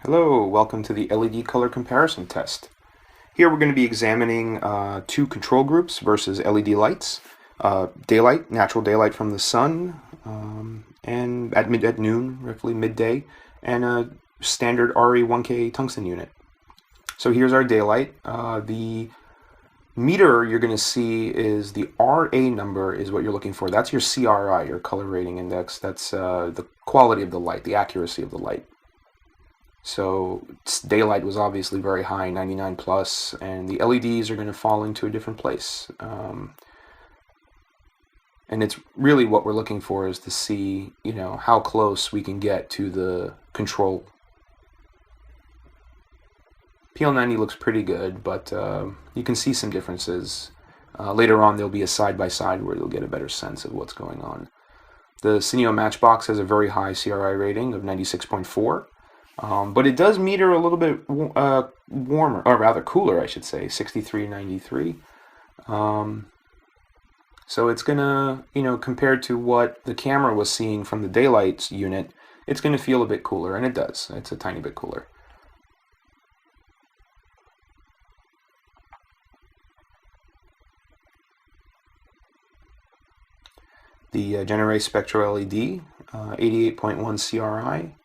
Hello, welcome to the LED color comparison test. Here we're going to be examining two control groups versus LED lights. Daylight, natural daylight from the sun, and at noon, roughly midday, and a standard RE1K tungsten unit. So here's our daylight. The meter you're going to see is the RA number is what you're looking for. That's your CRI, your color rating index. That's the quality of the light, the accuracy of the light. So daylight was obviously very high, 99 plus, and the LEDs are going to fall into a different place. And it's really what we're looking for is to see, how close we can get to the control. PL90 looks pretty good, but you can see some differences. Later on, there'll be a side-by-side where you'll get a better sense of what's going on. The Cineo Matchbox has a very high CRI rating of 96.4. But it does meter a little bit warmer, or rather cooler, I should say, 6393. So it's gonna, compared to what the camera was seeing from the daylight unit, it's gonna feel a bit cooler, and it does. It's a tiny bit cooler. The Genere Spectro LED, 88.1 CRI.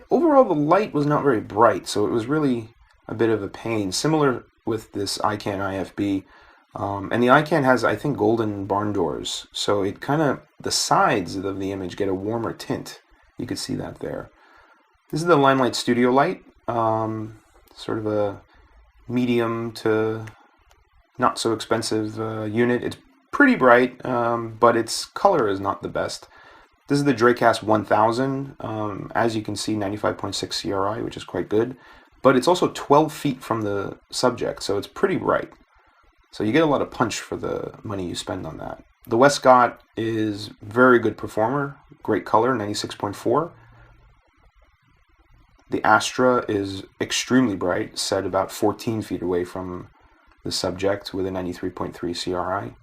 Overall, the light was not very bright, so it was really a bit of a pain. Similar with this iCan IFB, and the iCan has, I think, golden barn doors, so it the sides of the image get a warmer tint. You could see that there. This is the Limelight Studio light, sort of a medium to not so expensive unit. It's pretty bright, but its color is not the best. This is the Dracast 1000, as you can see, 95.6 CRI, which is quite good, but it's also 12 feet from the subject, so it's pretty bright. So you get a lot of punch for the money you spend on that. The Westcott is very good performer, great color, 96.4. The Astra is extremely bright, set about 14 feet away from the subject with a 93.3 CRI.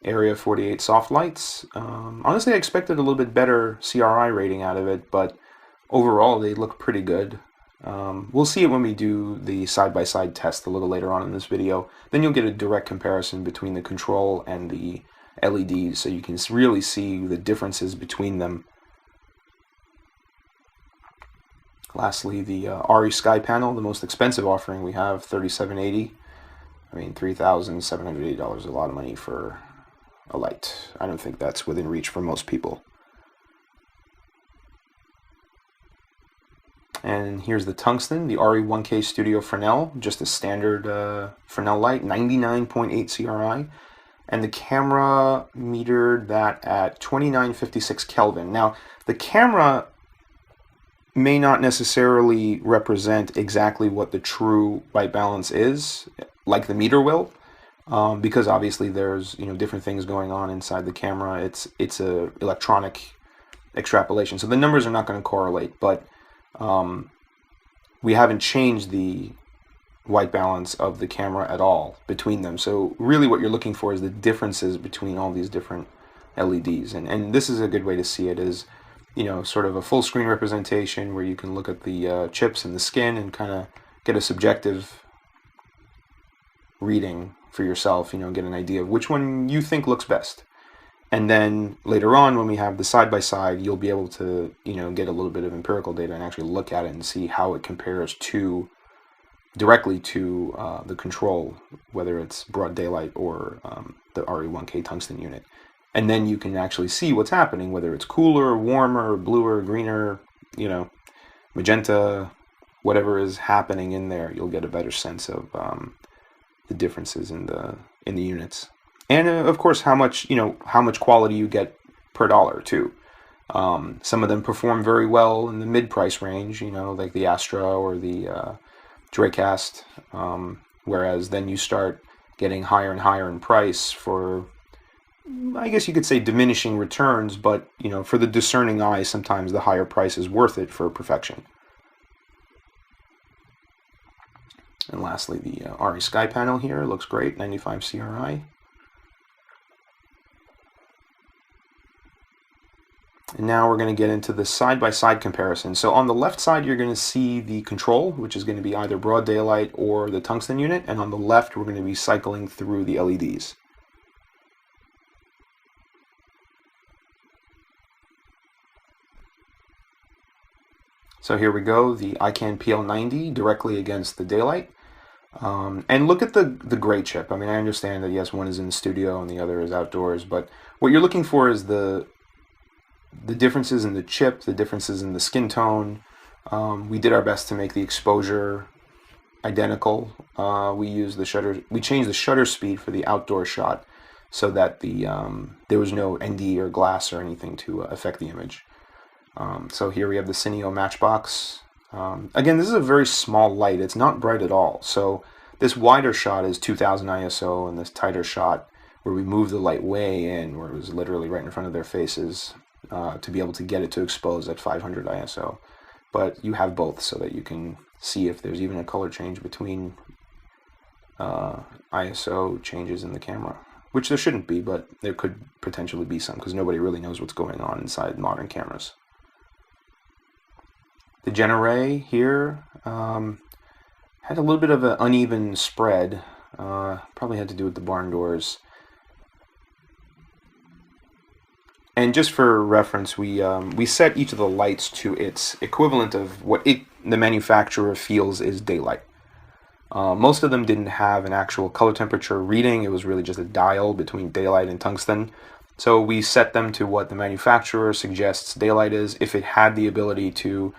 Area 48 soft lights. Honestly, I expected a little bit better CRI rating out of it, but overall they look pretty good. We'll see it when we do the side-by-side test a little later on in this video. Then you'll get a direct comparison between the control and the LEDs, so you can really see the differences between them. Lastly, the RE Sky Panel, the most expensive offering we have, $3780. I mean, $3,780 is a lot of money for a light. I don't think that's within reach for most people. And here's the tungsten, the RE1K Studio Fresnel, just a standard Fresnel light, 99.8 CRI. And the camera metered that at 2956 Kelvin. Now, the camera may not necessarily represent exactly what the true white balance is, like the meter will. Because obviously there's different things going on inside the camera. It's a electronic extrapolation, so the numbers are not going to correlate. But we haven't changed the white balance of the camera at all between them. So really, what you're looking for is the differences between all these different LEDs, and this is a good way to see it. Is sort of a full screen representation where you can look at the chips and the skin and kind of get a subjective reading for yourself, get an idea of which one you think looks best. And then later on, when we have the side-by-side, you'll be able to, get a little bit of empirical data and actually look at it and see how it compares directly to the control, whether it's broad daylight or the RE1K tungsten unit. And then you can actually see what's happening, whether it's cooler, warmer, bluer, greener, magenta, whatever is happening in there, you'll get a better sense of the differences in the units, and of course how much quality you get per dollar too. Some of them perform very well in the mid-price range, like the Astra or the Dracast, whereas then you start getting higher and higher in price for, I guess you could say, diminishing returns, but for the discerning eye, sometimes the higher price is worth it for perfection. And lastly, the RE Sky Panel here looks great, 95 CRI. And now we're going to get into the side-by-side comparison. So on the left side, you're going to see the control, which is going to be either broad daylight or the tungsten unit. And on the left, we're going to be cycling through the LEDs. So here we go, the ICANN PL90 directly against the daylight. And look at the gray chip. I mean, I understand that, yes, one is in the studio and the other is outdoors, but what you're looking for is the differences in the chip, the differences in the skin tone. We did our best to make the exposure identical. We changed the shutter speed for the outdoor shot so that there was no ND or glass or anything to affect the image. So here we have the Cineo Matchbox. Again, this is a very small light. It's not bright at all. So this wider shot is 2000 ISO, and this tighter shot where we moved the light way in, where it was literally right in front of their faces, to be able to get it to expose at 500 ISO. But you have both so that you can see if there's even a color change between ISO changes in the camera, which there shouldn't be, but there could potentially be some because nobody really knows what's going on inside modern cameras. The Gen-Array here had a little bit of an uneven spread. Probably had to do with the barn doors. And just for reference, we set each of the lights to its equivalent of what the manufacturer feels is daylight. Most of them didn't have an actual color temperature reading. It was really just a dial between daylight and tungsten. So we set them to what the manufacturer suggests daylight is. If it had the ability to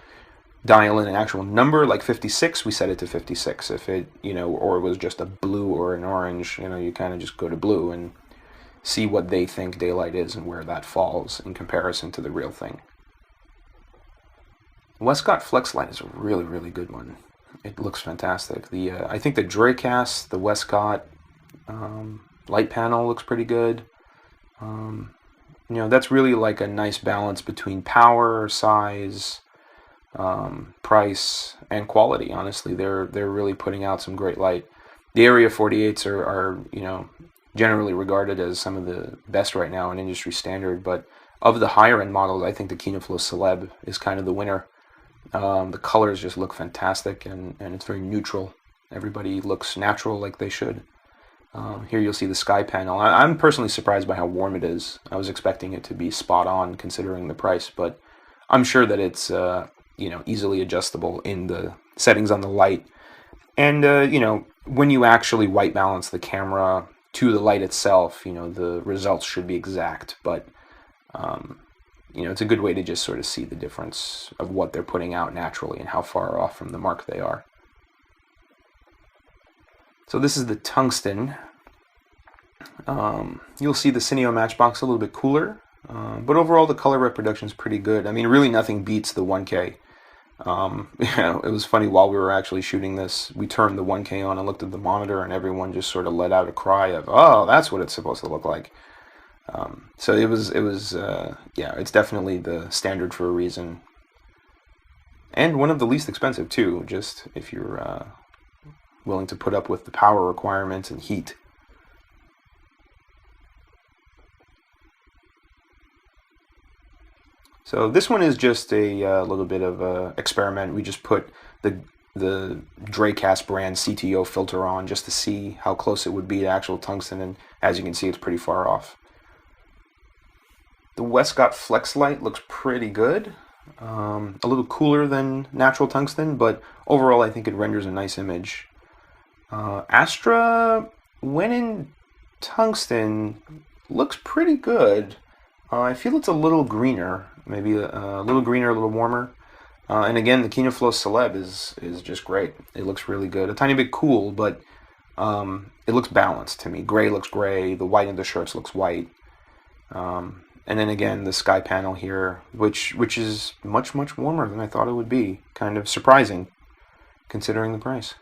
dial in an actual number like 56, we set it to 56. If it, or it was just a blue or an orange, you kind of just go to blue and see what they think daylight is and where that falls in comparison to the real thing. Westcott Flex Light is a really, really good one. It looks fantastic. I think the Dracast, the Westcott light panel looks pretty good. That's really like a nice balance between power, size, price, and quality. Honestly, they're really putting out some great light. The Area 48s are generally regarded as some of the best right now in industry standard, but of the higher end models, I think the KinoFlow Celeb is kind of the winner. The colors just look fantastic, and it's very neutral. Everybody looks natural like they should. Here you'll see the sky panel. I'm personally surprised by how warm it is. I was expecting it to be spot on considering the price, but I'm sure that it's easily adjustable in the settings on the light. And when you actually white balance the camera to the light itself, the results should be exact, but it's a good way to just sort of see the difference of what they're putting out naturally and how far off from the mark they are. So this is the tungsten. You'll see the Cineo Matchbox a little bit cooler, but overall the color reproduction is pretty good. I mean, really nothing beats the 1K. It was funny, while we were actually shooting this, we turned the 1K on and looked at the monitor, and everyone just sort of let out a cry of, "Oh, that's what it's supposed to look like." So it was it's definitely the standard for a reason, and one of the least expensive too. Just if you're willing to put up with the power requirements and heat. So this one is just a little bit of an experiment. We just put the Dracast brand CTO filter on just to see how close it would be to actual tungsten, and as you can see, it's pretty far off. The Westcott Flex Light looks pretty good. A little cooler than natural tungsten, but overall I think it renders a nice image. Astra, when in tungsten, looks pretty good. I feel it's a little greener, maybe a little greener, a little warmer. And again, the KinoFlow Celeb is just great. It looks really good. A tiny bit cool, but it looks balanced to me. Gray looks gray. The white in the shirts looks white. And then again, the sky panel here, which is much, much warmer than I thought it would be. Kind of surprising, considering the price.